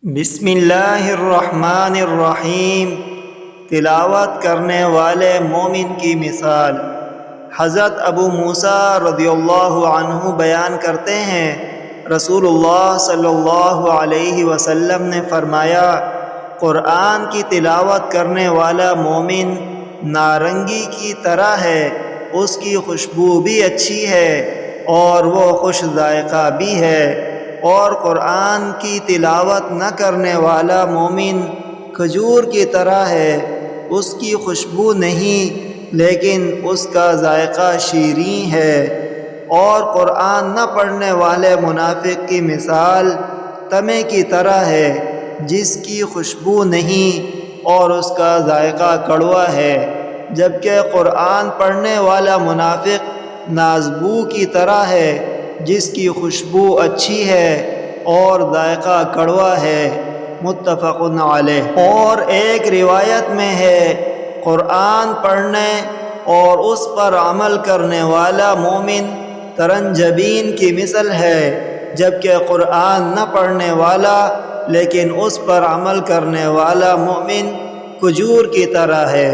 بسم اللہ الرحمن الرحیم۔ تلاوت کرنے والے مومن کی مثال۔ حضرت ابو موسیٰ رضی اللہ عنہ بیان کرتے ہیں، رسول اللہ صلی اللہ علیہ وسلم نے فرمایا، قرآن کی تلاوت کرنے والا مومن نارنگی کی طرح ہے، اس کی خوشبو بھی اچھی ہے اور وہ خوش ذائقہ بھی ہے، اور قرآن کی تلاوت نہ کرنے والا مومن کھجور کی طرح ہے، اس کی خوشبو نہیں لیکن اس کا ذائقہ شیریں ہے، اور قرآن نہ پڑھنے والے منافق کی مثال تمے کی طرح ہے، جس کی خوشبو نہیں اور اس کا ذائقہ کڑوا ہے، جبکہ قرآن پڑھنے والا منافق نازبو کی طرح ہے، جس کی خوشبو اچھی ہے اور ذائقہ کڑوا ہے۔ متفق علیہ۔ اور ایک روایت میں ہے، قرآن پڑھنے اور اس پر عمل کرنے والا مومن ترنجبین کی مثل ہے، جبکہ قرآن نہ پڑھنے والا لیکن اس پر عمل کرنے والا مومن کھجور کی طرح ہے۔